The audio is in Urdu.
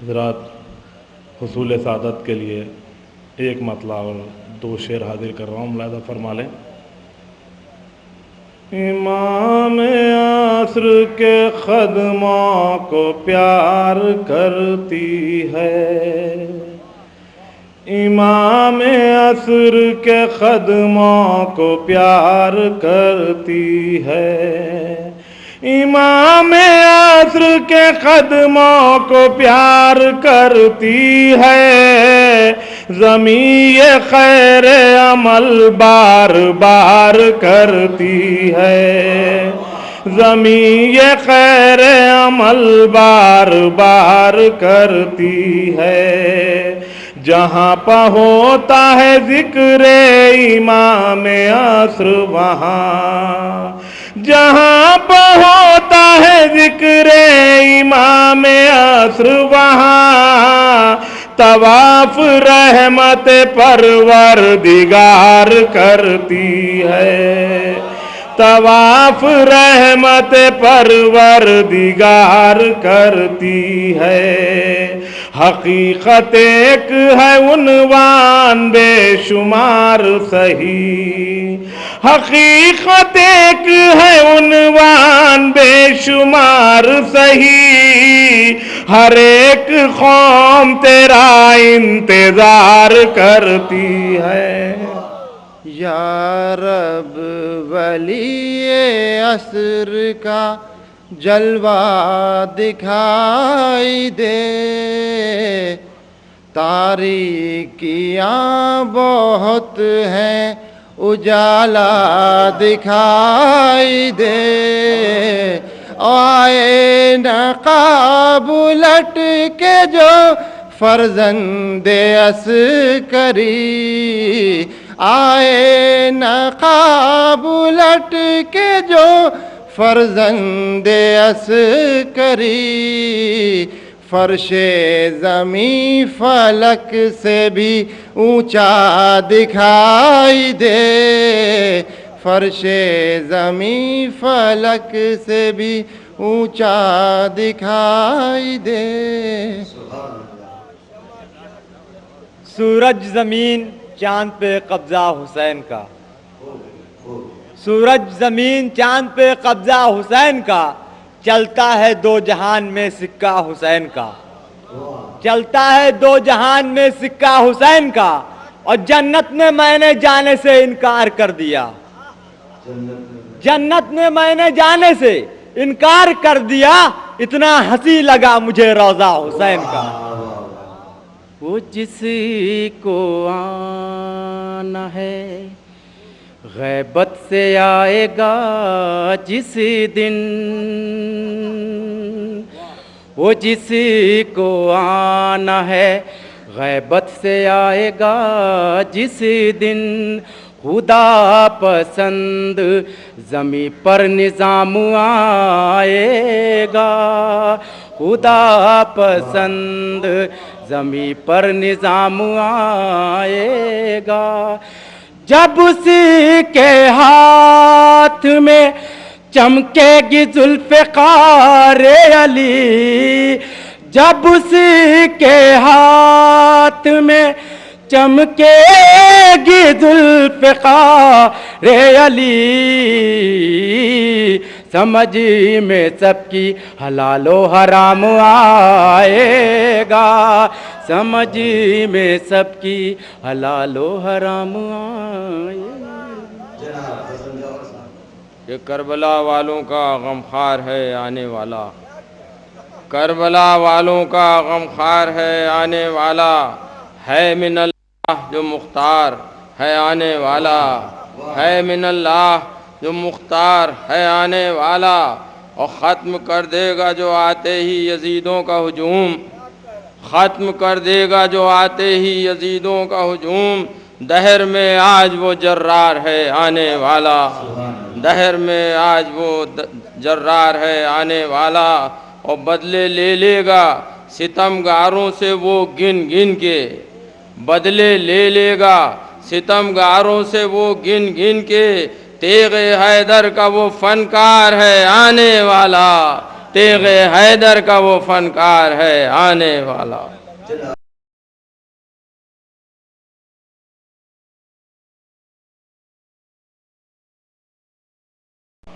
حضرات، حصول سعادت کے لیے ایک مطلع اور دو شعر حاضر کر رہا ہوں، ملاحظہ فرما لیں۔ امام عصر کے خدموں کو پیار کرتی ہے، امام عصر کے خدموں کو پیار کرتی ہے، امام عصر کے خدموں کو پیار کرتی ہے، زمین خیر عمل بار بار کرتی ہے، زمین خیر عمل بار بار کرتی ہے، جہاں پہ ہوتا ہے ذکر امام عصر وہاں، جہاں پہ ہوتا ہے ذکر امام عصر وہاں، طواف رحمت پروردگار کرتی ہے، طواف رحمت پروردگار کرتی ہے، حقیقت ایک ہے عنوان بے شمار صحیح، حقیقت ایک ہے عنوان بے شمار صحیح، ہر ایک قوم تیرا انتظار کرتی ہے۔ یا رب ولی عصر کا جلوہ دکھائی دے، تاریکیاں بہت ہیں اجالا دکھائی دے، آئے نقاب الٹ کے جو فرزند عسکری، آئے نقاب الٹ کے جو فرزند عسکری، فرش زمیں فلک سے بھی اونچا دکھائی دے، فرش زمیں فلک سے بھی اونچا دکھائی دے۔ سورج زمین چاند پہ قبضہ حسین کا، سورج زمین چاند پہ قبضہ حسین کا، چلتا ہے دو جہان میں سکہ حسین کا، چلتا ہے دو جہان میں سکہ حسین کا، اور جنت نے میں نے جانے سے انکار کر دیا، جنت نے میں نے جانے سے انکار کر دیا، اتنا ہنسی لگا مجھے روضہ حسین کا۔ وہ جس کو آنا ہے غیبت سے آئے گا جس دن، وہ جس کو آنا ہے غیبت سے آئے گا جس دن، خدا پسند زمیں پر نظام آئے گا، خدا پسند زمیں پر نظام آئے گا، جب اسی کے ہاتھ میں چمکے گی ذوالفقار علی، جب اسی کے ہاتھ میں چمکے گی ذوالفقار علی، سمجھ میں سب کی حلال و حرام آئے گا، سمجھ میں سب کی حلال و حرام آئے گا۔ کہ کربلا والوں کا غمخوار ہے آنے والا، کربلا والوں کا غمخوار ہے آنے والا، ہے من اللہ جو مختار ہے آنے والا، ہے من اللہ جو مختار ہے آنے والا، اور ختم کر دے گا جو آتے ہی یزیدوں کا ہجوم، ختم کر دے گا جو آتے ہی یزیدوں کا ہجوم، دہر میں آج وہ جرار ہے آنے والا، دہر میں آج وہ جرار ہے آنے والا، اور بدلے لے لے گا ستم گاروں سے وہ گن گن کے، بدلے لے لے گا ستم گاروں سے وہ گن گن کے، تیغ حیدر کا وہ فنکار ہے آنے والا، تیغ حیدر کا وہ فنکار ہے آنے والا.